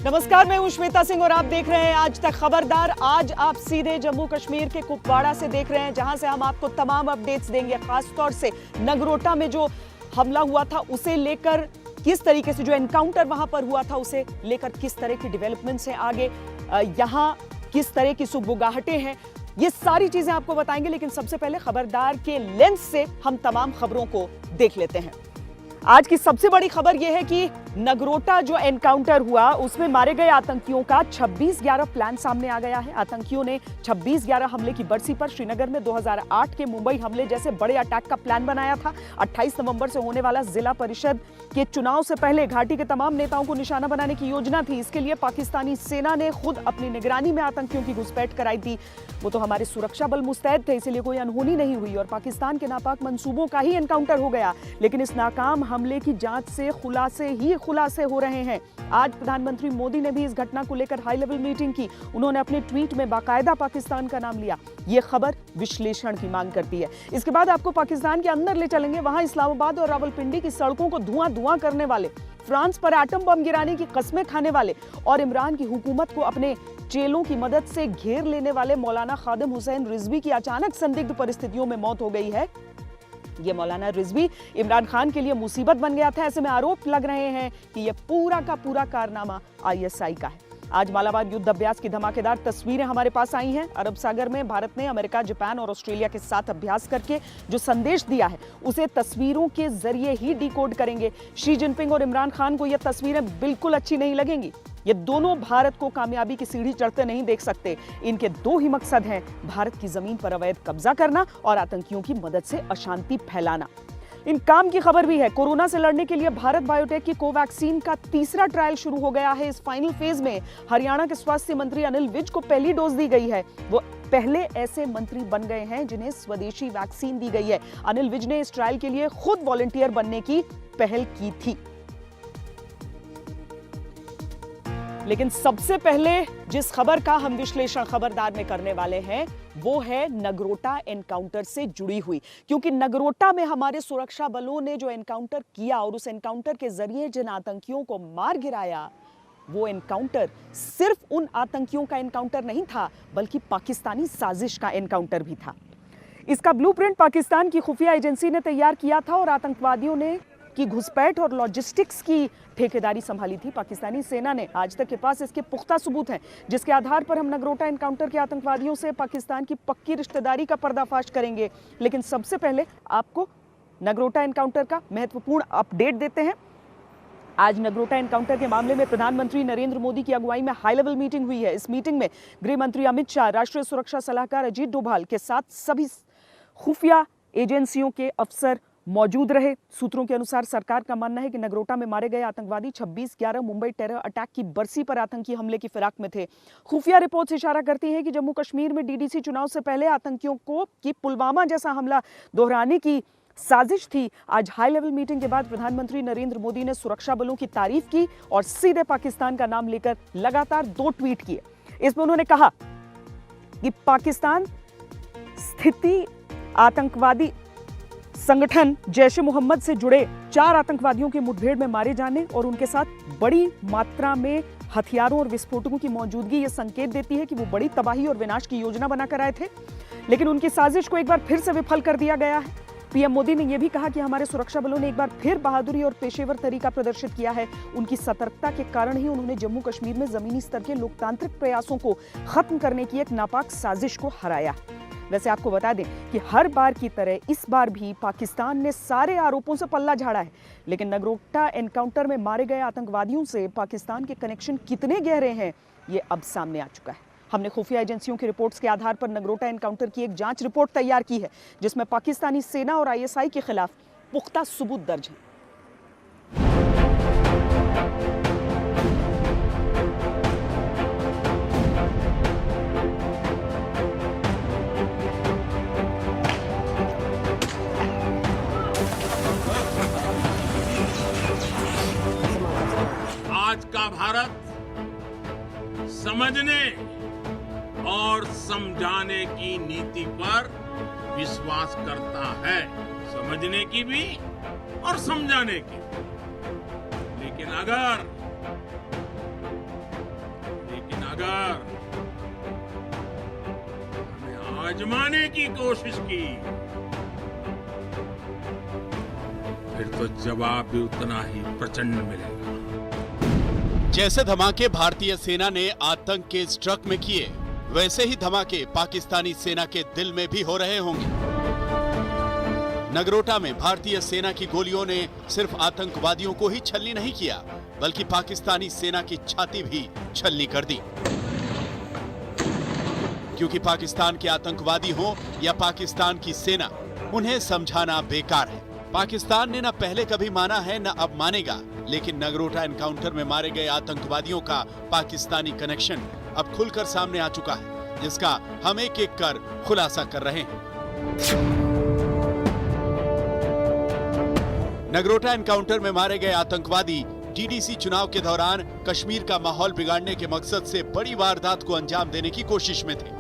नमस्कार, मैं हूं श्वेता सिंह और आप देख रहे हैं आज तक खबरदार। आज आप सीधे जम्मू कश्मीर के कुपवाड़ा से देख रहे हैं, जहां से हम आपको तमाम अपडेट्स देंगे। खासतौर से नगरोटा में जो हमला हुआ था उसे लेकर किस तरीके से, जो एनकाउंटर वहां पर हुआ था उसे लेकर किस तरह की डेवलपमेंट्स हैं आगे, यहां किस तरह की सुगबुगाहटें हैं, ये सारी चीजें आपको बताएंगे। लेकिन सबसे पहले खबरदार के लेंस से हम तमाम खबरों को देख लेते हैं। आज की सबसे बड़ी खबर यह है कि नगरोटा जो एनकाउंटर हुआ उसमें मारे गए आतंकियों का 26/11 प्लान सामने आ गया है। आतंकियों ने 26/11 हमले की बरसी पर श्रीनगर में 2008 के मुंबई हमले जैसे बड़े अटैक का प्लान बनाया था। 28 नवंबर से होने वाला जिला परिषद के चुनाव से पहले घाटी के तमाम नेताओं को निशाना बनाने की योजना थी। इसके लिए पाकिस्तानी सेना ने खुद अपनी निगरानी में आतंकियों की घुसपैठ कराई थी। वो तो हमारे सुरक्षा बल मुस्तैद थे, इसलिए कोई अनहोनी नहीं हुई और पाकिस्तान के नापाक मंसूबों का ही एनकाउंटर हो गया। लेकिन इस नाकाम हमले की जांच से खुलासे हो रहे हैं। आज प्रधानमंत्री मोदी ने भी इस घटना को लेकर हाई लेवल मीटिंग की। उन्होंने अपने ट्वीट में बाकायदा पाकिस्तान का नाम लिया। यह खबर विश्लेषण की मांग करती है। इसके बाद आपको पाकिस्तान के अंदर ले चलेंगे। वहां इस्लामाबाद और रावलपिंडी की सड़कों को धुआं करने वाले, फ्रांस पर एटम बम गिराने की कस्में खाने वाले और इमरान की हुकूमत को अपने चेलों की मदद से घेर लेने वाले मौलाना खादिम हुसैन रिजवी की अचानक संदिग्ध परिस्थितियों में मौत हो गई है। ये मौलाना रिजवी इमरान खान के लिए मुसीबत बन गया था। ऐसे में आरोप लग रहे हैं कि यह पूरा का पूरा कारनामा आईएसआई का है। आज मालाबार युद्ध अभ्यास की धमाकेदार तस्वीरें हमारे पास आई हैं। अरब सागर में भारत ने अमेरिका, जापान और ऑस्ट्रेलिया के साथ अभ्यास करके जो संदेश दिया है उसे तस्वीरों के जरिए ही डिकोड करेंगे। शी जिनपिंग और इमरान खान को यह तस्वीरें बिल्कुल अच्छी नहीं लगेंगी। ये दोनों भारत को कामयाबी की सीढ़ी चढ़ते नहीं देख सकते। इनके दो ही मकसद हैं, भारत की जमीन पर अवैध कब्जा करना और आतंकियों की मदद से अशांति फैलाना। इन काम की खबर भी है। कोरोना से लड़ने के लिए भारत बायोटेक की कोवैक्सीन का तीसरा ट्रायल शुरू हो गया है। इस फाइनल फेज में हरियाणा के स्वास्थ्य मंत्री अनिल विज को पहली डोज दी गई है। वो पहले ऐसे मंत्री बन गए हैं जिन्हें स्वदेशी वैक्सीन दी गई है। अनिल विज ने इस ट्रायल के लिए खुद वॉलंटियर बनने की पहल की थी। लेकिन सबसे पहले जिस खबर का हम विश्लेषण खबरदार में करने वाले हैं वो है नगरोटा एनकाउंटर से जुड़ी हुई, क्योंकि नगरोटा में हमारे सुरक्षा बलों ने जो एनकाउंटर किया और उस एनकाउंटर के जरिए जिन आतंकियों को मार गिराया, वो एनकाउंटर सिर्फ उन आतंकियों का एनकाउंटर नहीं था बल्कि पाकिस्तानी साजिश का एनकाउंटर भी था। इसका ब्लूप्रिंट पाकिस्तान की खुफिया एजेंसी ने तैयार किया था और आतंकवादियों ने की घुसपैठ और लॉजिस्टिक्स की ठेकेदारी संभाली थी। पाकिस्तानी सेना ने, आज तक के पास इसके पुख्ता सबूत हैं जिसके आधार पर हम नगरोटा एनकाउंटर के आतंकवादियों से पाकिस्तान की पक्की रिश्तेदारी का पर्दाफाश करेंगे। लेकिन सबसे पहले आपको नगरोटा एनकाउंटर का महत्वपूर्ण अपडेट देते हैं। आज नगरोटा एनकाउंटर के मामले में प्रधानमंत्री नरेंद्र मोदी की अगुवाई में हाई लेवल मीटिंग हुई है। इस मीटिंग में गृह मंत्री अमित शाह, राष्ट्रीय सुरक्षा सलाहकार अजीत डोभाल के साथ सभी खुफिया एजेंसियों के अफसर मौजूद रहे। सूत्रों के अनुसार सरकार का मानना है कि नगरोटा में मारे गए आतंकवादी 26/11 मुंबई टेरर अटैक की बरसी पर आतंकी हमले की फिराक में थे। खुफिया रिपोर्ट्स इशारा करती हैं कि जम्मू कश्मीर में डीडीसी चुनाव से पहले आतंकियों को की पुलवामा जैसा हमला दोहराने की साजिश थी। आज हाई लेवल मीटिंग के बाद प्रधानमंत्री नरेंद्र मोदी ने सुरक्षा बलों की तारीफ की और सीधे पाकिस्तान का नाम लेकर लगातार 2 ट्वीट किए। इसमें उन्होंने कहा कि पाकिस्तान स्थिति आतंकवादी संगठन जैश ए मोहम्मद से जुड़े 4 आतंकवादियों के मुठभेड़ में मारे जाने और उनके साथ बड़ी मात्रा में हथियारों और विस्फोटकों की मौजूदगी ये संकेत देती है कि वो बड़ी तबाही और विनाश की योजना बनाकर आए थे, लेकिन उनकी साजिश को एक बार फिर से विफल कर दिया गया है। पीएम मोदी ने यह भी कहा कि हमारे सुरक्षा बलों ने एक बार फिर बहादुरी और पेशेवर तरीका प्रदर्शित किया है। उनकी सतर्कता के कारण ही उन्होंने जम्मू कश्मीर में जमीनी स्तर के लोकतांत्रिक प्रयासों को खत्म करने की एक नापाक साजिश को हराया। वैसे आपको बता दें कि हर बार की तरह इस बार भी पाकिस्तान ने सारे आरोपों से पल्ला झाड़ा है, लेकिन नगरोटा एनकाउंटर में मारे गए आतंकवादियों से पाकिस्तान के कनेक्शन कितने गहरे हैं ये अब सामने आ चुका है। हमने खुफिया एजेंसियों की रिपोर्ट्स के आधार पर नगरोटा एनकाउंटर की एक जांच रिपोर्ट तैयार की है जिसमें पाकिस्तानी सेना और आईएसआई के खिलाफ पुख्ता सबूत दर्ज है। आज का भारत समझने और समझाने की नीति पर विश्वास करता है, समझने की भी और समझाने की भी। लेकिन अगर अगर हमें आजमाने की कोशिश की फिर तो जवाब भी उतना ही प्रचंड मिलेगा। जैसे धमाके भारतीय सेना ने आतंक के इस ट्रक में किए, वैसे ही धमाके पाकिस्तानी सेना के दिल में भी हो रहे होंगे। नगरोटा में भारतीय सेना की गोलियों ने सिर्फ आतंकवादियों को ही छलनी नहीं किया, बल्कि पाकिस्तानी सेना की छाती भी छलनी कर दी। क्योंकि पाकिस्तान के आतंकवादी हो या पाकिस्तान की सेना, उन्हें समझाना बेकार है। पाकिस्तान ने न पहले कभी माना है न अब मानेगा, लेकिन नगरोटा एनकाउंटर में मारे गए आतंकवादियों का पाकिस्तानी कनेक्शन अब खुलकर सामने आ चुका है, जिसका हम एक एक कर खुलासा कर रहे हैं। नगरोटा एनकाउंटर में मारे गए आतंकवादी डीडीसी चुनाव के दौरान कश्मीर का माहौल बिगाड़ने के मकसद से बड़ी वारदात को अंजाम देने की कोशिश में थे,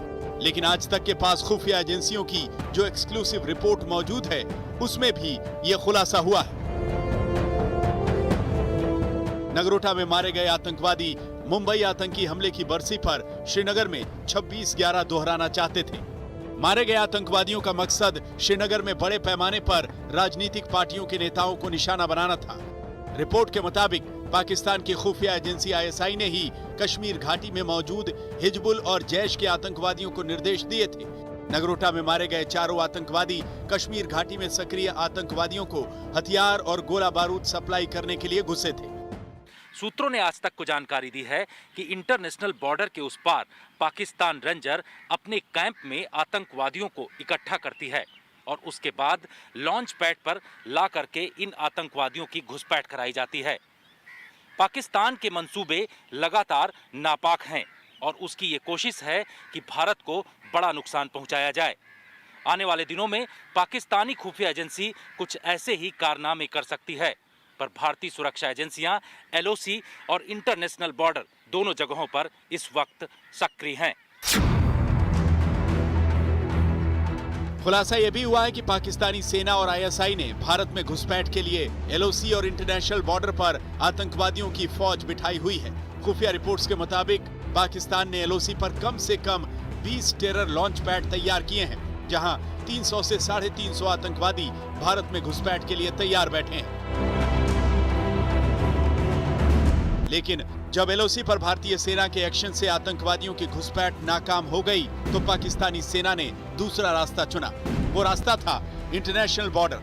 लेकिन आज तक के पास खुफिया एजेंसियों की जो एक्सक्लूसिव रिपोर्ट मौजूद है, उसमें भी ये खुलासा हुआ है। नगरोटा में मारे गए आतंकवादी मुंबई आतंकी हमले की बरसी पर श्रीनगर में 26/11 दोहराना चाहते थे। मारे गए आतंकवादियों का मकसद श्रीनगर में बड़े पैमाने पर राजनीतिक पार्टियों के नेताओं को निशाना बनाना था। रिपोर्ट के मुताबिक पाकिस्तान की खुफिया एजेंसी आईएसआई ने ही कश्मीर घाटी में मौजूद हिजबुल और जैश के आतंकवादियों को निर्देश दिए थे। नगरोटा में मारे गए चारों आतंकवादी कश्मीर घाटी में सक्रिय आतंकवादियों को हथियार और गोला बारूद सप्लाई करने के लिए घुसे थे। सूत्रों ने आज तक को जानकारी दी है कि इंटरनेशनल बॉर्डर के उस पार पाकिस्तान रेंजर अपने कैंप में आतंकवादियों को इकट्ठा करती है और उसके बाद लॉन्च पैड पर ला करके इन आतंकवादियों की घुसपैठ कराई जाती है। पाकिस्तान के मंसूबे लगातार नापाक हैं और उसकी ये कोशिश है कि भारत को बड़ा नुकसान पहुंचाया जाए। आने वाले दिनों में पाकिस्तानी खुफिया एजेंसी कुछ ऐसे ही कारनामे कर सकती है, पर भारतीय सुरक्षा एजेंसियां एलओसी और इंटरनेशनल बॉर्डर दोनों जगहों पर इस वक्त सक्रिय हैं। खुलासा यह भी हुआ है कि पाकिस्तानी सेना और आईएसआई ने भारत में घुसपैठ के लिए एलओसी और इंटरनेशनल बॉर्डर पर आतंकवादियों की फौज बिठाई हुई है। खुफिया रिपोर्ट्स के मुताबिक पाकिस्तान ने एलओसी पर कम से कम 20 टेरर लॉन्च पैड तैयार किए हैं, जहां 300 से 350 आतंकवादी भारत में घुसपैठ के लिए तैयार बैठे हैं। लेकिन जब एलओसी पर भारतीय सेना के एक्शन से आतंकवादियों की घुसपैठ नाकाम हो गई, तो पाकिस्तानी सेना ने दूसरा रास्ता चुना। वो रास्ता था इंटरनेशनल बॉर्डर।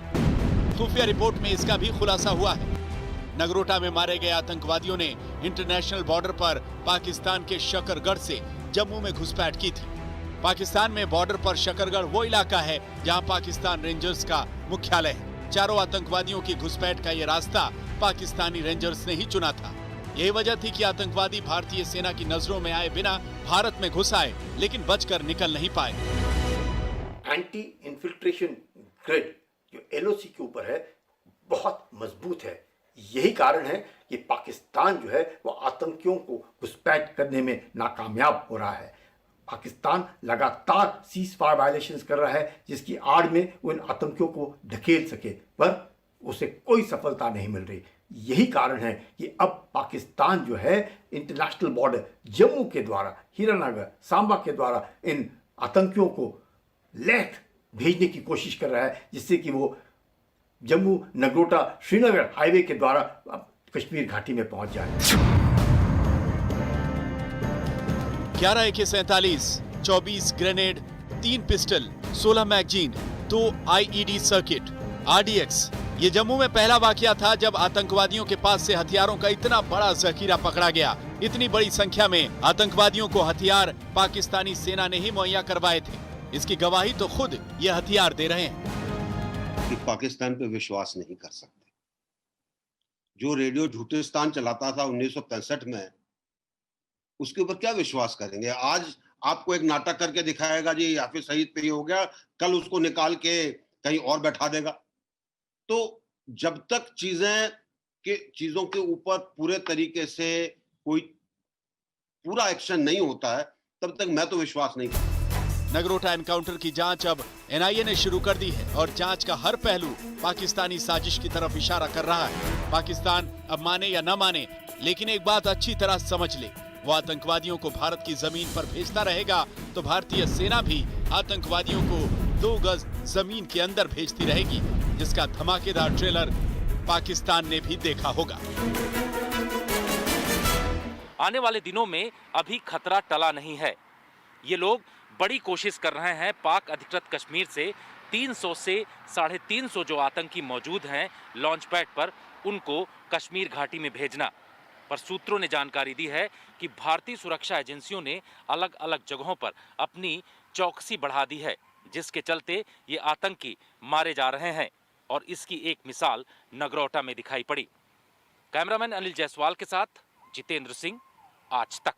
खुफिया रिपोर्ट में इसका भी खुलासा हुआ है। नगरोटा में मारे गए आतंकवादियों ने इंटरनेशनल बॉर्डर पर पाकिस्तान के शकरगढ़ से जम्मू में घुसपैठ की थी। पाकिस्तान में बॉर्डर पर शकरगढ़ वो इलाका है जहां पाकिस्तान रेंजर्स का मुख्यालय है। चारों आतंकवादियों की घुसपैठ का ये रास्ता पाकिस्तानी रेंजर्स ने ही चुना था। यही वजह थी कि आतंकवादी भारतीय सेना की नजरों में आए बिना भारत में घुस आए, लेकिन बचकर निकल नहीं पाए। एंटी इन्फिल्ट्रेशन ग्रिड जो एलओसी के ऊपर है बहुत मजबूत है। यही कारण है कि पाकिस्तान जो है वो आतंकियों को घुसपैठ करने में नाकामयाब हो रहा है। पाकिस्तान लगातार सीज फायर वायलेशंस कर रहा है, जिसकी आड़ में वो इन आतंकियों को ढकेल सके, पर उसे कोई सफलता नहीं मिल रही। यही कारण है कि अब पाकिस्तान जो है इंटरनेशनल बॉर्डर जम्मू के द्वारा, हीरानगर, सांबा के द्वारा इन आतंकियों को लेह भेजने की कोशिश कर रहा है, जिससे कि वो जम्मू नगरोटा श्रीनगर हाईवे के द्वारा कश्मीर घाटी में पहुंच जाए। 11 AK-47, 24 grenade, 3 pistol, 16 magazine, 2 IED circuit, RDX। ये जम्मू में पहला वाकया था जब आतंकवादियों के पास से हथियारों का इतना बड़ा जखीरा पकड़ा गया। इतनी बड़ी संख्या में आतंकवादियों को हथियार पाकिस्तानी सेना ने ही मुहैया करवाए थे। इसकी गवाही तो खुद ये हथियार दे रहे हैं कि पाकिस्तान पे विश्वास नहीं कर सकते। जो रेडियो झूठिस्तान चलाता था 1965 में, उसके ऊपर क्या विश्वास करेंगे? आज आपको एक नाटक करके दिखाएगा जी हाफिज सईद पे ही हो गया, कल उसको निकाल के कहीं और बैठा देगा। तो जब तक चीजों के ऊपर पूरे तरीके से कोई पूरा एक्शन नहीं होता है, तब तक मैं तो विश्वास नहीं करता। नगरोटा एनकाउंटर की जांच अब एनआईए ने शुरू कर दी है और जांच का हर पहलू पाकिस्तानी साजिश की तरफ इशारा कर रहा है। पाकिस्तान अब माने या न माने, लेकिन एक बात अच्छी तरह समझ ले, वो आतंकवादियों को भारत की जमीन पर भेजता रहेगा तो भारतीय सेना भी आतंकवादियों को 2 गज जमीन के अंदर भेजती रहेगी, जिसका धमाकेदार ट्रेलर पाकिस्तान ने भी देखा होगा। आने वाले दिनों में अभी खतरा टला नहीं है। ये लोग बड़ी कोशिश कर रहे हैं पाक अधिकृत कश्मीर से 300 से 350 जो आतंकी मौजूद हैं लॉन्च पैड पर, उनको कश्मीर घाटी में भेजना। पर सूत्रों ने जानकारी दी है कि भारतीय सुरक्षा एजेंसियों ने अलग अलग जगहों पर अपनी चौकसी बढ़ा दी है, जिसके चलते ये आतंकी मारे जा रहे हैं। और इसकी एक मिसाल नगरोटा में दिखाई पड़ी। कैमरामैन अनिल जायसवाल के साथ जितेंद्र सिंह, आज तक।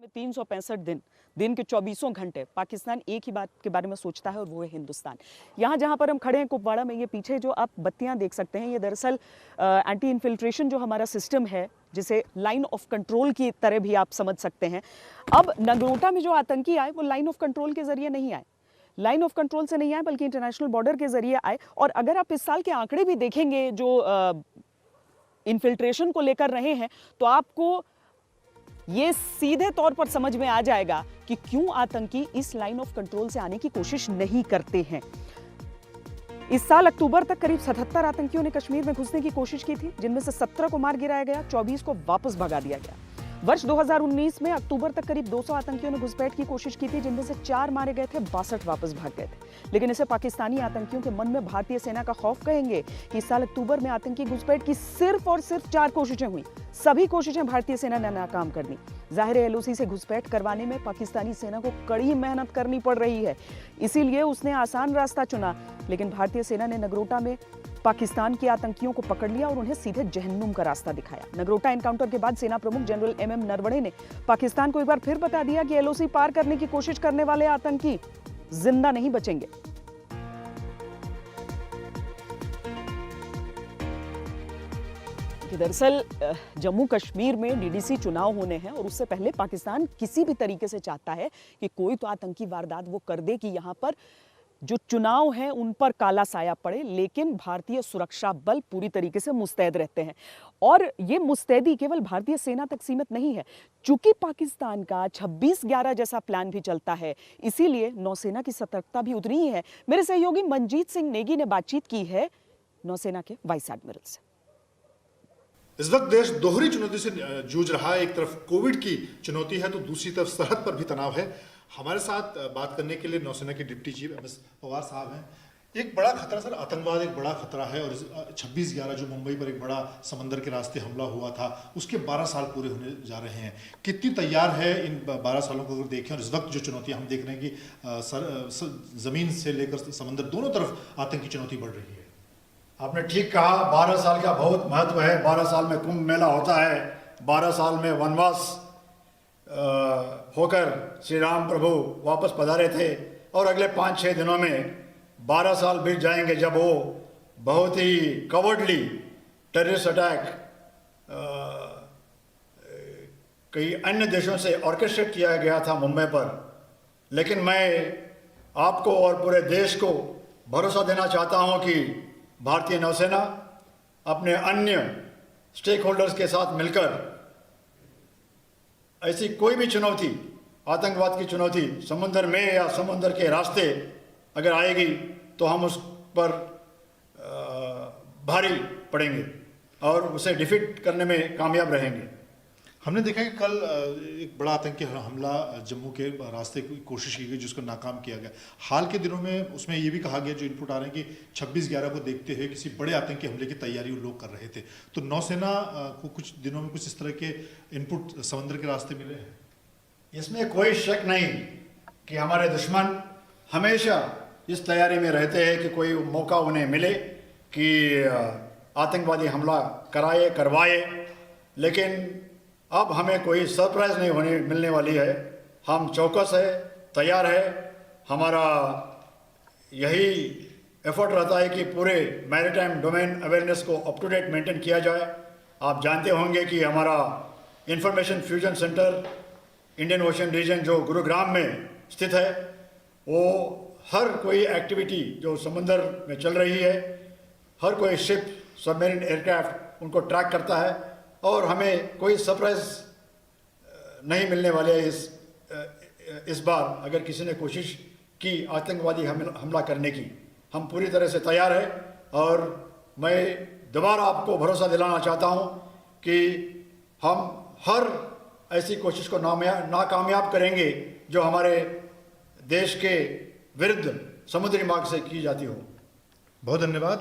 365 दिन के 24 घंटे पाकिस्तान एक ही बात के बारे में सोचता है और वो है हिंदुस्तान। यहाँ जहाँ पर हम खड़े हैं कुपवाड़ा में, ये पीछे जो आप बत्तियाँ देख सकते हैं, ये दरअसल एंटी इन्फिल्ट्रेशन जो हमारा सिस्टम है, जिसे लाइन ऑफ कंट्रोल की तरह भी आप समझ सकते हैं। अब नगरोटा में जो आतंकी आए वो लाइन ऑफ कंट्रोल के जरिए नहीं आए, लाइन ऑफ कंट्रोल से नहीं आए, बल्कि इंटरनेशनल बॉर्डर के जरिए आए। और अगर आप इस साल के आंकड़े भी देखेंगे जो इन्फिल्ट्रेशन को लेकर रहे हैं, तो आपको ये सीधे तौर पर समझ में आ जाएगा कि क्यों आतंकी इस लाइन ऑफ कंट्रोल से आने की कोशिश नहीं करते हैं। इस साल अक्टूबर तक करीब 77 आतंकियों ने कश्मीर में घुसने की कोशिश की थी, जिनमें से 17 को मार गिराया गया, 24 को वापस भगा दिया गया। वर्ष 2019 में अक्टूबर तक करीब 200 आतंकियों ने घुसपैठ की कोशिश की थी, जिनमें से 4 मारे गए थे, 62 वापस भाग गए थे। लेकिन इसे पाकिस्तानी आतंकियों के मन में भारतीय सेना का खौफ कहेंगे कि इस साल अक्टूबर में आतंकी घुसपैठ की सिर्फ और सिर्फ 4 कोशिशें हुई। सभी कोशिशें भारतीय सेना ने नाकाम कर दी। जाहिर है एलओसी से घुसपैठ करवाने में पाकिस्तानी सेना को कड़ी मेहनत करनी पड़ रही है, इसीलिए उसने आसान रास्ता चुना। लेकिन भारतीय सेना ने नगरोटा में पाकिस्तान के आतंकियों को पकड़ लिया और उन्हें सीधे जहन्नुम का रास्ता दिखाया। नगरोटा एनकाउंटर के बाद सेना प्रमुख जनरल एमएम नरवणे ने पाकिस्तान को एक बार फिर बता दिया कि एलओसी पार करने की कोशिश करने वाले आतंकी जिंदा नहीं बचेंगे। दरअसल जम्मू कश्मीर में डीडीसी चुनाव होने हैं और उससे पहले पाकिस्तान किसी भी तरीके से चाहता है कि कोई तो आतंकी वारदात वो कर दे कि यहां पर जो चुनाव है उन पर काला साया पड़े। लेकिन भारतीय सुरक्षा बल पूरी तरीके से मुस्तैद रहते हैं और ये मुस्तैदी केवल भारतीय सेना तक सीमित नहीं है। चूंकि पाकिस्तान का 26/11 जैसा प्लान भी चलता है, इसीलिए नौसेना की सतर्कता भी उतनी ही है। मेरे सहयोगी मनजीत सिंह नेगी ने बातचीत की है नौसेना के वाइस एडमिरल से। इस वक्त देश दोहरी चुनौती से जूझ रहा है। एक तरफ कोविड की चुनौती है तो दूसरी तरफ सरहद पर भी तनाव है। हमारे साथ बात करने के लिए नौसेना के डिप्टी चीफ एमएस पवार साहब हैं। एक बड़ा खतरा सर, आतंकवाद एक बड़ा खतरा है और 26/11 जो मुंबई पर एक बड़ा समंदर के रास्ते हमला हुआ था, उसके 12 साल पूरे होने जा रहे हैं। कितनी तैयार है इन 12 सालों को अगर देखें, और इस वक्त जो चुनौतियां हम देख रहे हैं कि जमीन से लेकर समंदर दोनों तरफ आतंकी चुनौती बढ़ रही है। आपने ठीक कहा, 12 साल का बहुत महत्व है। 12 साल में कुंभ मेला होता है, 12 साल में वनवास होकर श्री राम प्रभु वापस पधारे थे और अगले 5-6 दिनों में 12 साल बीत जाएंगे जब वो बहुत ही कवर्डली टेररिस्ट अटैक कई अन्य देशों से ऑर्केस्ट्रेट किया गया था मुंबई पर। लेकिन मैं आपको और पूरे देश को भरोसा देना चाहता हूं कि भारतीय नौसेना अपने अन्य स्टेक होल्डर्स के साथ मिलकर ऐसी कोई भी चुनौती, आतंकवाद की चुनौती समुद्र में या समुद्र के रास्ते अगर आएगी तो हम उस पर भारी पड़ेंगे और उसे डिफीट करने में कामयाब रहेंगे। हमने देखा कि कल एक बड़ा आतंकी हमला जम्मू के रास्ते की कोशिश की गई जिसको नाकाम किया गया। हाल के दिनों में उसमें ये भी कहा गया, जो इनपुट आ रहे हैं कि 26/11 को देखते हुए किसी बड़े आतंकी हमले की तैयारी वो लोग कर रहे थे। तो नौसेना को कुछ दिनों में कुछ इस तरह के इनपुट समुद्र के रास्ते मिले हैं। इसमें कोई शक नहीं कि हमारे दुश्मन हमेशा इस तैयारी में रहते हैं कि कोई मौका उन्हें मिले कि आतंकवादी हमला करवाए। लेकिन अब हमें कोई सरप्राइज नहीं मिलने वाली है। हम चौकस है, तैयार है। हमारा यही एफर्ट रहता है कि पूरे मैरीटाइम डोमेन अवेयरनेस को अप टू डेट मेंटेन किया जाए। आप जानते होंगे कि हमारा information fusion centre Indian Ocean region जो गुरुग्राम में स्थित है, वो हर कोई एक्टिविटी जो समुद्र में चल रही है, हर कोई शिप, सबमरीन एयरक्राफ्ट उनको ट्रैक करता है और हमें कोई सरप्राइज नहीं मिलने वाले इस बार अगर किसी ने कोशिश की आतंकवादी हमला करने की, हम पूरी तरह से तैयार है। और मैं दोबारा आपको भरोसा दिलाना चाहता हूं कि हम हर ऐसी कोशिश को नाकामयाब करेंगे जो हमारे देश के विरुद्ध समुद्री मार्ग से की जाती हो। बहुत धन्यवाद।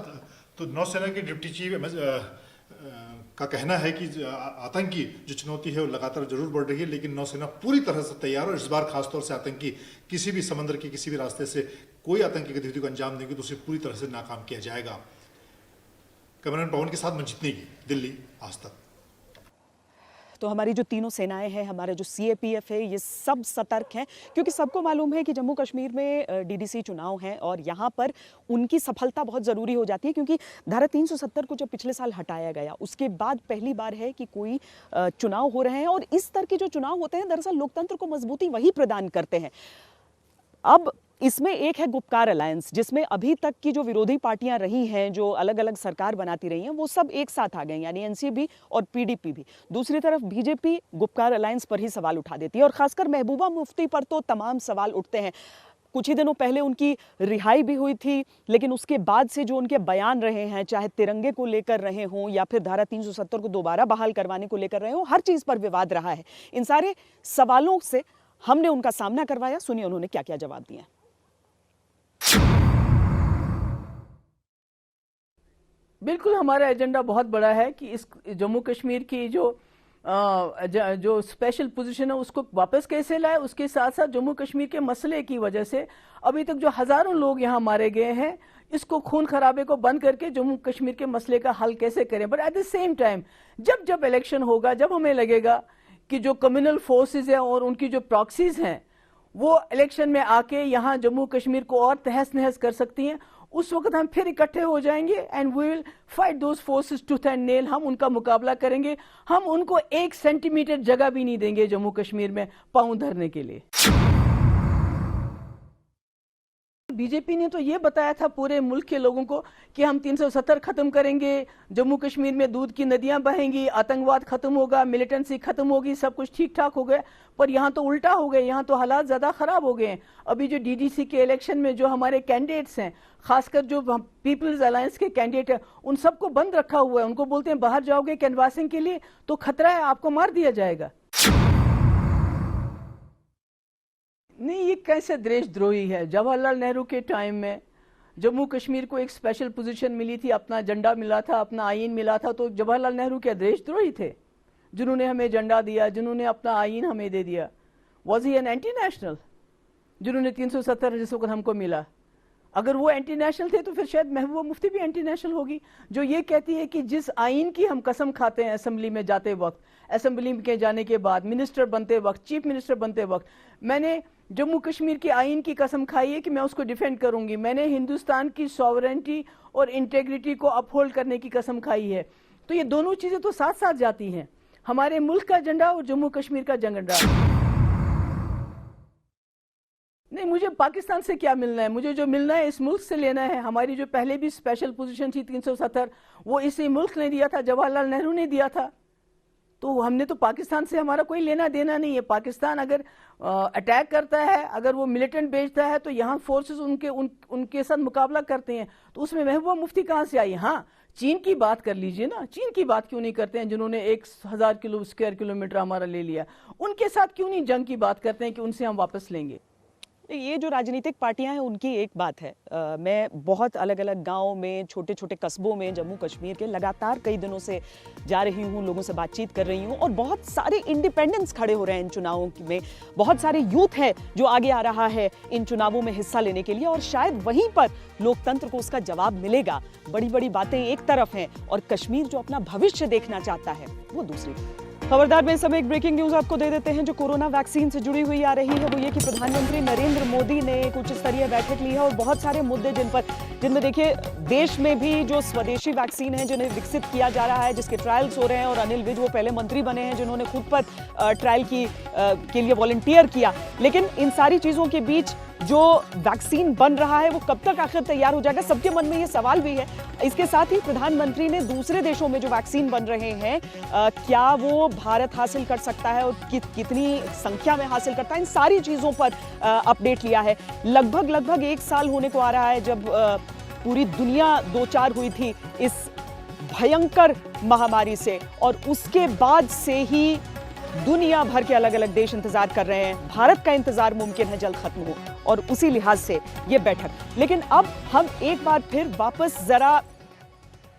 तो नौसेना के डिप्टी चीफ का कहना है कि आतंकी जो चुनौती है वो लगातार जरूर बढ़ रही है, लेकिन नौसेना पूरी तरह से तैयार है। और इस बार खासतौर से आतंकी किसी भी समंदर के किसी भी रास्ते से कोई आतंकी गतिविधि को अंजाम देंगे तो उसे पूरी तरह से नाकाम किया जाएगा। कैमरामैन पवन के साथ मंजित नेगी, दिल्ली, आज तक। तो हमारी जो तीनों सेनाएं हैं, हमारा जो सीएपीएफ है, ये सब सतर्क हैं, क्योंकि सबको मालूम है कि जम्मू कश्मीर में डीडीसी चुनाव हैं और यहाँ पर उनकी सफलता बहुत ज़रूरी हो जाती है। क्योंकि धारा 370 को जब पिछले साल हटाया गया, उसके बाद पहली बार है कि कोई चुनाव हो रहे हैं। और इस तरह के जो चुनाव होते हैं, दरअसल लोकतंत्र को मजबूती वही प्रदान करते हैं। अब इसमें एक है गुपकार अलायंस, जिसमें अभी तक की जो विरोधी पार्टियां रही हैं, जो अलग अलग सरकार बनाती रही हैं, वो सब एक साथ आ गए, यानी एनसीपी और पीडीपी भी। दूसरी तरफ बीजेपी गुपकार अलायंस पर ही सवाल उठा देती है, और खासकर महबूबा मुफ्ती पर तो तमाम सवाल उठते हैं। कुछ ही दिनों पहले उनकी रिहाई भी हुई थी, लेकिन उसके बाद से जो उनके बयान रहे हैं, चाहे तिरंगे को लेकर रहे हों या फिर धारा 370 को दोबारा बहाल करवाने को लेकर रहे हों, हर चीज़ पर विवाद रहा है। इन सारे सवालों से हमने उनका सामना करवाया। सुनिए उन्होंने क्या क्या जवाब दिए। बिल्कुल, हमारा एजेंडा बहुत बड़ा है कि इस जम्मू कश्मीर की जो स्पेशल पोजीशन है उसको वापस कैसे लाए। उसके साथ साथ जम्मू कश्मीर के मसले की वजह से अभी तक जो हजारों लोग यहाँ मारे गए हैं, इसको खून खराबे को बंद करके जम्मू कश्मीर के मसले का हल कैसे करें। But at the same time जब इलेक्शन होगा, जब हमें लगेगा कि जो कम्युनल फोर्सेज हैं और उनकी जो प्रॉक्सीज हैं वो इलेक्शन में आके यहाँ जम्मू कश्मीर को और तहस नहस कर सकती हैं, उस वक्त हम फिर इकट्ठे हो जाएंगे and we will fight those forces tooth and nail. हम उनका मुकाबला करेंगे। हम उनको 1 सेंटीमीटर जगह भी नहीं देंगे जम्मू कश्मीर में पांव धरने के लिए। बीजेपी ने तो ये बताया था पूरे मुल्क के लोगों को कि हम 370 खत्म करेंगे, जम्मू कश्मीर में दूध की नदियां बहेंगी, आतंकवाद खत्म होगा, मिलिटेंसी खत्म होगी, सब कुछ ठीक ठाक हो गया। पर यहाँ तो उल्टा हो गए, यहाँ तो हालात ज्यादा खराब हो गए हैं। अभी जो डीडीसी के इलेक्शन में जो हमारे कैंडिडेट्स हैं, खासकर जो पीपल्स अलायंस के कैंडिडेट हैं, उन सबको बंद रखा हुआ है। उनको बोलते हैं बाहर जाओगे कैनवासिंग के लिए तो खतरा है, आपको मार दिया जाएगा। नहीं, ये कैसे देशद्रोही है। जवाहरलाल नेहरू के टाइम में जम्मू कश्मीर को एक स्पेशल पोजीशन मिली थी, अपना झंडा मिला था, अपना आईन मिला था। तो जवाहरलाल नेहरू क्या देशद्रोही थे जिन्होंने हमें झंडा दिया, जिन्होंने अपना आईन हमें दे दिया? Was he an anti national जिन्होंने 370 जिस वक्त हमको मिला? अगर वो एंटी नेशनल थे तो फिर शायद महबूबा मुफ्ती भी एंटी नेशनल होगी, जो ये कहती है कि जिस आईन की हम कसम खाते हैं असेंबली में जाते वक्त, असेंबली के जाने के बाद, मिनिस्टर बनते वक्त, चीफ मिनिस्टर बनते वक्त, मैंने जम्मू कश्मीर के आईन की कसम खाई है कि मैं उसको डिफेंड करूंगी। मैंने हिंदुस्तान की सॉवरेंटी और इंटेग्रिटी को अपहोल्ड करने की कसम खाई है। तो ये दोनों चीजें तो साथ साथ जाती हैं, हमारे मुल्क का झंडा और जम्मू कश्मीर का झंडा। नहीं, मुझे पाकिस्तान से क्या मिलना है? मुझे जो मिलना है इस मुल्क से लेना है। हमारी जो पहले भी स्पेशल पोजीशन थी 370, वो इसी मुल्क ने दिया था, जवाहरलाल नेहरू ने दिया था। तो हमने तो पाकिस्तान से हमारा कोई लेना देना नहीं है। पाकिस्तान अगर अटैक करता है, अगर वो मिलिटेंट भेजता है, तो यहाँ फोर्सेस उनके साथ मुकाबला करते हैं। तो उसमें महबूबा मुफ्ती कहाँ से आई? हाँ, चीन की बात कर लीजिए ना, चीन की बात क्यों नहीं करते हैं जिन्होंने 1000 स्क्वायर किलोमीटर हमारा ले लिया? उनके साथ क्यों नहीं जंग की बात करते हैं कि उनसे हम वापस लेंगे? ये जो राजनीतिक पार्टियां हैं उनकी एक बात है। मैं बहुत अलग अलग गाँव में, छोटे छोटे कस्बों में जम्मू कश्मीर के लगातार कई दिनों से जा रही हूँ, लोगों से बातचीत कर रही हूँ, और बहुत सारे इंडिपेंडेंट्स खड़े हो रहे हैं इन चुनावों में। बहुत सारे यूथ है जो आगे आ रहा है इन चुनावों में हिस्सा लेने के लिए, और शायद वहीं पर लोकतंत्र को उसका जवाब मिलेगा। बड़ी बड़ी बातें एक तरफ हैं और कश्मीर जो अपना भविष्य देखना चाहता है वो दूसरी। खबरदार में इस समय एक ब्रेकिंग न्यूज आपको दे देते हैं जो कोरोना वैक्सीन से जुड़ी हुई आ रही है। वो ये कि प्रधानमंत्री नरेंद्र मोदी ने एक उच्च स्तरीय बैठक ली है और बहुत सारे मुद्दे जिनमें देखिए देश में भी जो स्वदेशी वैक्सीन है जिन्हें विकसित किया जा रहा है, जिसके ट्रायल्स हो रहे हैं, और अनिल विज वो पहले मंत्री बने हैं जिन्होंने खुद पर ट्रायल के लिए वॉलंटियर किया। लेकिन इन सारी चीजों के बीच जो वैक्सीन बन रहा है वो कब तक आखिर तैयार हो जाएगा, सबके मन में ये सवाल भी है। इसके साथ ही प्रधानमंत्री ने दूसरे देशों में जो वैक्सीन बन रहे हैं क्या वो भारत हासिल कर सकता है और कितनी संख्या में हासिल करता है, इन सारी चीजों पर अपडेट लिया है। लगभग 1 साल होने को आ रहा है जब पूरी दुनिया दो चार हुई थी इस भयंकर महामारी से, और उसके बाद से ही दुनिया भर के अलग अलग देश इंतजार कर रहे हैं। भारत का इंतजार मुमकिन है जल्द खत्म हो, और उसी लिहाज से ये बैठक। लेकिन अब हम एक बार फिर वापस जरा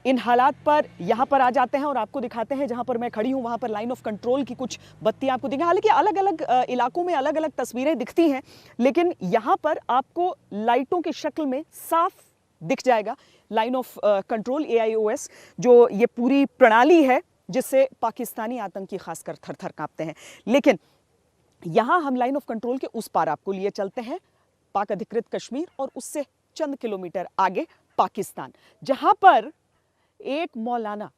इन हालात पर यहां पर आ जाते हैं और आपको दिखाते हैं जहां पर मैं खड़ी हूं वहां पर लाइन ऑफ कंट्रोल की कुछ बत्तियां आपको दिखेंगी। हालांकि अलग अलग इलाकों में अलग अलग तस्वीरें दिखती हैं, लेकिन यहां पर आपको लाइटों की शक्ल में साफ दिख जाएगा लाइन ऑफ कंट्रोल, AIOS, जो ये पूरी प्रणाली है जिससे पाकिस्तानी आतंकी खासकर थर-थर कांपते हैं। लेकिन यहां हम लाइन ऑफ कंट्रोल के उस पार आपको लिए चलते हैं, पाक अधिकृत कश्मीर, और उससे चंद किलोमीटर आगे पाकिस्तान, जहां पर एक मौलाना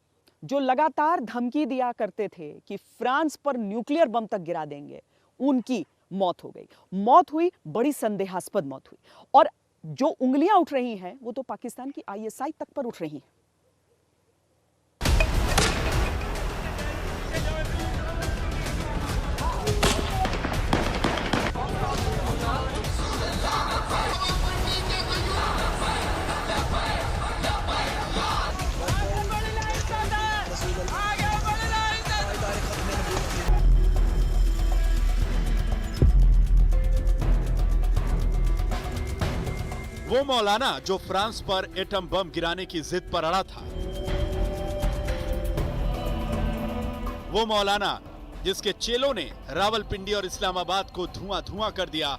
जो लगातार धमकी दिया करते थे कि फ्रांस पर न्यूक्लियर बम तक गिरा देंगे, उनकी मौत हो गई। मौत हुई, बड़ी संदेहास्पद मौत हुई, और जो उंगलियां उठ रही हैं वो तो पाकिस्तान की ISI तक पर उठ रही हैं। वो मौलाना जो फ्रांस पर एटम बम गिराने की जिद पर अड़ा था, वो मौलाना जिसके चेलों ने रावलपिंडी और इस्लामाबाद को धुआं-धुआं कर दिया,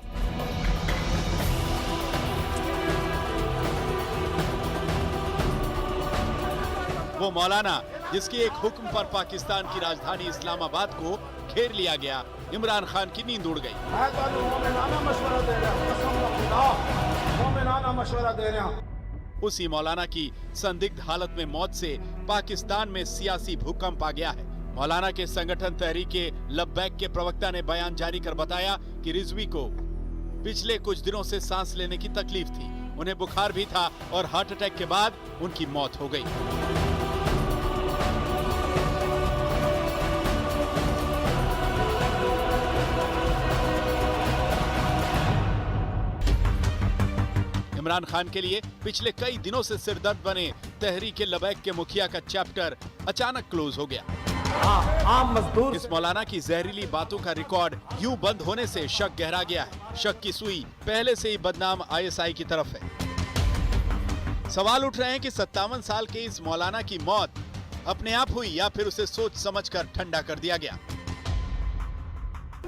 वो मौलाना जिसके एक हुक्म पर पाकिस्तान की राजधानी इस्लामाबाद को घेर लिया गया, इमरान खान की नींद उड़ गई। उसी मौलाना की संदिग्ध हालत में मौत से पाकिस्तान में सियासी भूकंप आ गया है। मौलाना के संगठन तहरीके लब्बैक के प्रवक्ता ने बयान जारी कर बताया कि रिजवी को पिछले कुछ दिनों से सांस लेने की तकलीफ थी, उन्हें बुखार भी था और हार्ट अटैक के बाद उनकी मौत हो गई। इमरान खान के लिए पिछले कई दिनों से सिरदर्द बने तहरीके लब्बैक के मुखिया का चैप्टर अचानक क्लोज हो गया। आम मजदूर इस मौलाना की जहरीली बातों का रिकॉर्ड यूं बंद होने से शक गहरा गया है। शक की सुई पहले से ही बदनाम ISI की तरफ है। सवाल उठ रहे हैं कि 57 साल के इस मौलाना की मौत अपने आप हुई या फिर उसे सोच समझकर ठंडा कर दिया गया।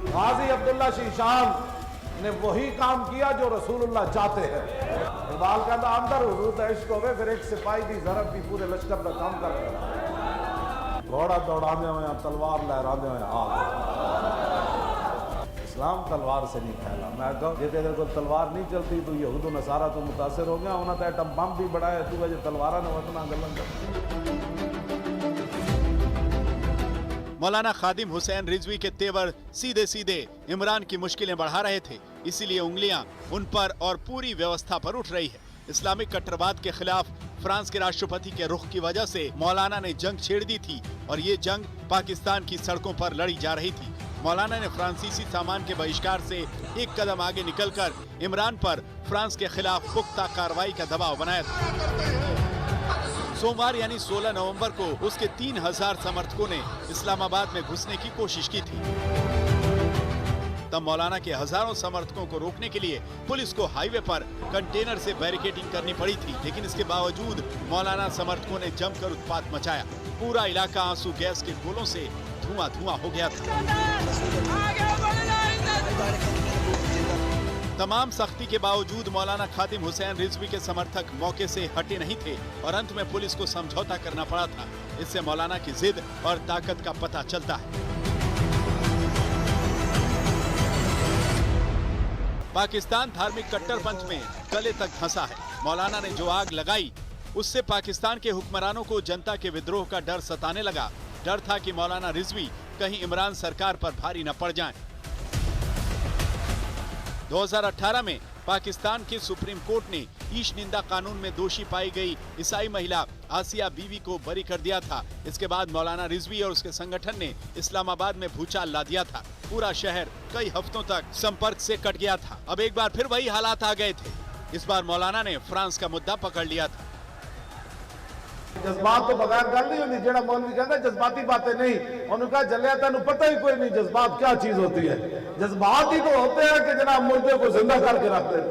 गाजी अब्दुल्ला शीशान ने वही काम किया जो रसूलुल्लाह चाहते हैं। इकबाल का तो अंदर हुजूर इश्क होवे, फिर एक सिपाही की जरब भी पूरे लश्कर का काम कर रहा। घोड़ा दौड़ाने हुए, तलवार लहराने हुए, इस्लाम तलवार से नहीं फैला। मैं कहूँ जे तेरे को तलवार नहीं चलती तो यहूद नसारा तो मुतासिर हो गया होना, तो एटम बम भी बढ़ाया तू वजह तलवारा ने वतना गलन। मौलाना खादिम हुसैन रिजवी के तेवर सीधे सीधे इमरान की मुश्किलें बढ़ा रहे थे, इसीलिए उंगलियां उन पर और पूरी व्यवस्था पर उठ रही है। इस्लामिक कट्टरवाद के खिलाफ फ्रांस के राष्ट्रपति के रुख की वजह से मौलाना ने जंग छेड़ दी थी और ये जंग पाकिस्तान की सड़कों पर लड़ी जा रही थी। मौलाना ने फ्रांसीसी सामान के बहिष्कार से एक कदम आगे निकलकर इमरान पर फ्रांस के खिलाफ पुख्ता कार्रवाई का दबाव बनाया था। सोमवार यानी 16 नवंबर को उसके 3000 समर्थकों ने इस्लामाबाद में घुसने की कोशिश की थी। तब मौलाना के हजारों समर्थकों को रोकने के लिए पुलिस को हाईवे पर कंटेनर से बैरिकेडिंग करनी पड़ी थी, लेकिन इसके बावजूद मौलाना समर्थकों ने जमकर उत्पात मचाया। पूरा इलाका आंसू गैस के गोलों से धुआं-धुआं हो गया था। तमाम सख्ती के बावजूद मौलाना खादिम हुसैन रिजवी के समर्थक मौके से हटे नहीं थे और अंत में पुलिस को समझौता करना पड़ा था। इससे मौलाना की जिद और ताकत का पता चलता है। पाकिस्तान धार्मिक कट्टरपंथ में गले तक धंसा है। मौलाना ने जो आग लगाई उससे पाकिस्तान के हुक्मरानों को जनता के विद्रोह का डर सताने लगा। डर था कि मौलाना रिजवी कहीं इमरान सरकार पर भारी न पड़ जाएं। 2018 में पाकिस्तान के सुप्रीम कोर्ट ने ईश निंदा कानून में दोषी पाई गई ईसाई महिला आसिया बीवी को बरी कर दिया था। इसके बाद मौलाना रिजवी और उसके संगठन ने इस्लामाबाद में भूचाल ला दिया था। पूरा शहर कई हफ्तों तक संपर्क से कट गया था। अब एक बार फिर वही हालात आ गए थे। इस बार मौलाना ने फ्रांस का मुद्दा पकड़ लिया था। जज्बात तो बगैर गल नहीं होती। जेड़ा मौलवी कहता जज्बाती बातें नहीं, उन्होंने कहा जलिया तेन पता ही कोई नहीं जज्बात क्या चीज होती है। जज्बात ही तो होते हैं कि जनाब मुर्दे को जिंदा करके रखते हैं।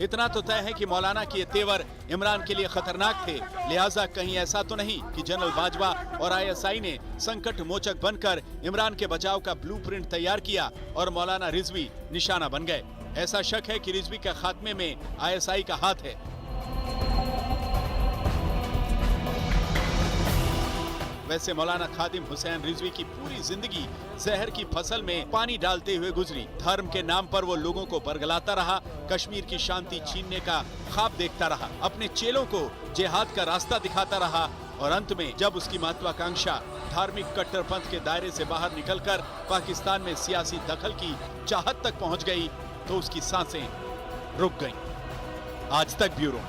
इतना तो तय है कि मौलाना के तेवर इमरान के लिए खतरनाक थे। लिहाजा कहीं ऐसा तो नहीं कि जनरल बाजवा और आईएसआई ने संकट मोचक बनकर इमरान के बचाव का ब्लूप्रिंट तैयार किया और मौलाना रिजवी निशाना बन गए। ऐसा शक है कि रिजवी के खात्मे में आईएसआई का हाथ है। वैसे मौलाना खादिम हुसैन रिजवी की पूरी जिंदगी जहर की फसल में पानी डालते हुए गुजरी। धर्म के नाम पर वो लोगों को बरगलाता रहा, कश्मीर की शांति छीनने का ख्वाब देखता रहा, अपने चेलों को जिहाद का रास्ता दिखाता रहा और अंत में जब उसकी महत्वाकांक्षा धार्मिक कट्टरपंथ के दायरे से बाहर निकलकर पाकिस्तान में सियासी दखल की चाहत तक पहुंच गई तो उसकी सांसें रुक गईं। आज तक ब्यूरो।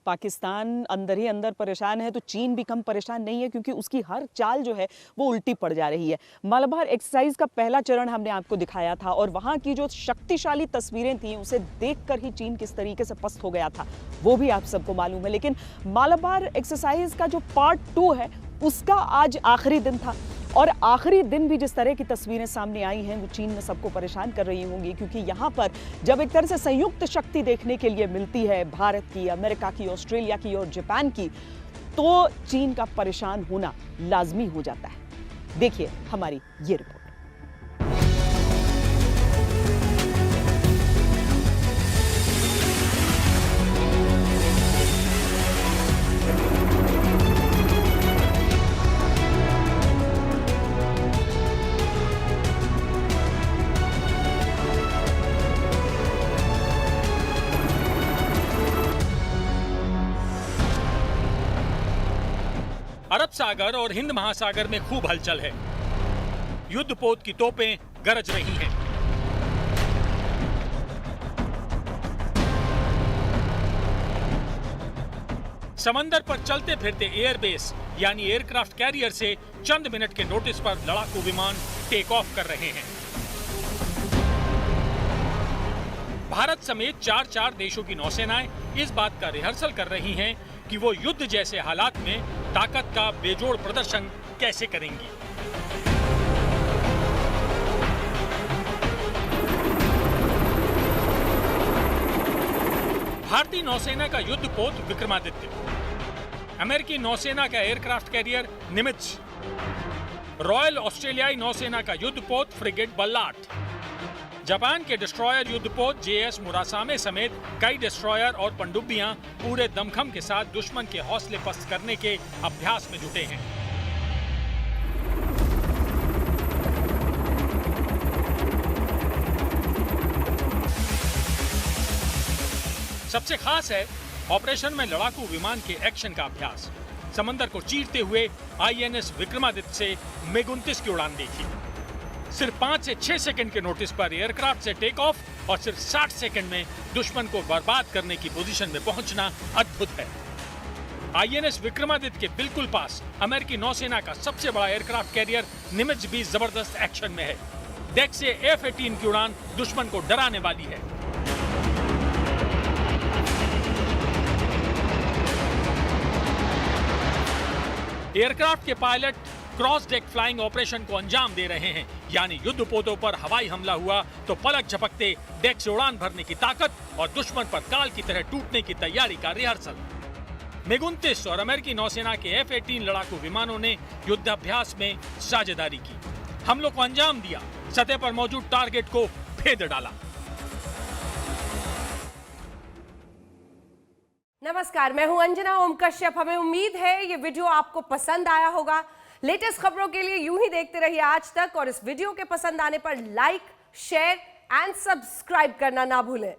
पाकिस्तान अंदर ही अंदर परेशान है तो चीन भी कम परेशान नहीं है, क्योंकि उसकी हर चाल जो है वो उल्टी पड़ जा रही है। मलबार एक्सरसाइज का पहला चरण हमने आपको दिखाया था और वहां की जो शक्तिशाली तस्वीरें थी उसे देखकर ही चीन किस तरीके से पस्त हो गया था वो भी आप सबको मालूम है। लेकिन मलबार एक्सरसाइज का जो पार्ट 2 है उसका आज आखिरी दिन था और आखिरी दिन भी जिस तरह की तस्वीरें सामने आई हैं वो चीन में सबको परेशान कर रही होंगी, क्योंकि यहाँ पर जब एक तरह से संयुक्त शक्ति देखने के लिए मिलती है भारत की, अमेरिका की, ऑस्ट्रेलिया की और जापान की, तो चीन का परेशान होना लाजमी हो जाता है। देखिए हमारी ये रिपोर्ट। अरब सागर और हिंद महासागर में खूब हलचल है। युद्धपोत की तोपें गरज रही हैं। समंदर पर चलते फिरते एयरबेस यानी एयरक्राफ्ट कैरियर से चंद मिनट के नोटिस पर लड़ाकू विमान टेक ऑफ कर रहे हैं। भारत समेत 4 देशों की नौसेनाएं इस बात का रिहर्सल कर रही हैं कि वो युद्ध जैसे हालात में ताकत का बेजोड़ प्रदर्शन कैसे करेंगी। भारतीय नौसेना का युद्धपोत विक्रमादित्य, अमेरिकी नौसेना का एयरक्राफ्ट कैरियर निमित्ज, रॉयल ऑस्ट्रेलियाई नौसेना का युद्धपोत फ्रिगेट बल्लाट, जापान के डिस्ट्रॉयर युद्धपोत जेएस मुरासामे समेत कई डिस्ट्रॉयर और पनडुब्बियां पूरे दमखम के साथ दुश्मन के हौसले पस्त करने के अभ्यास में जुटे हैं। सबसे खास है ऑपरेशन में लड़ाकू विमान के एक्शन का अभ्यास। समंदर को चीरते हुए आईएनएस विक्रमादित्य से मेग-29 की उड़ान देखी। सिर्फ 5 से 6 सेकंड के नोटिस पर एयरक्राफ्ट से टेक ऑफ और सिर्फ 60 सेकंड में दुश्मन को बर्बाद करने की पोजीशन में पहुंचना अद्भुत है। आईएनएस विक्रमादित्य के बिल्कुल पास अमेरिकी नौसेना का सबसे बड़ा एयरक्राफ्ट कैरियर निमित्ज भी जबरदस्त एक्शन में है। डेक से F-18 की उड़ान दुश्मन को डराने वाली है। एयरक्राफ्ट के pilot cross deck flying operation को अंजाम दे रहे हैं, यानी युद्धपोतों पर हवाई हमला हुआ तो पलक झपकते डेक से उड़ान भरने की ताकत और दुश्मन पर काल की तरह टूटने की तैयारी का रिहर्सल। मेग-29 और अमेरिकी नौसेना के F-18 लड़ाकू विमानों ने युद्धाभ्यास में साझेदारी की, हमलों को अंजाम दिया, सतह पर मौजूद टारगेट को भेद डाला। नमस्कार, मैं हूं अंजना ओम कश्यप। हमें उम्मीद है ये वीडियो आपको पसंद आया होगा। लेटेस्ट खबरों के लिए यूं ही देखते रहिए आज तक और इस वीडियो के पसंद आने पर लाइक, शेयर एंड सब्सक्राइब करना ना भूलें।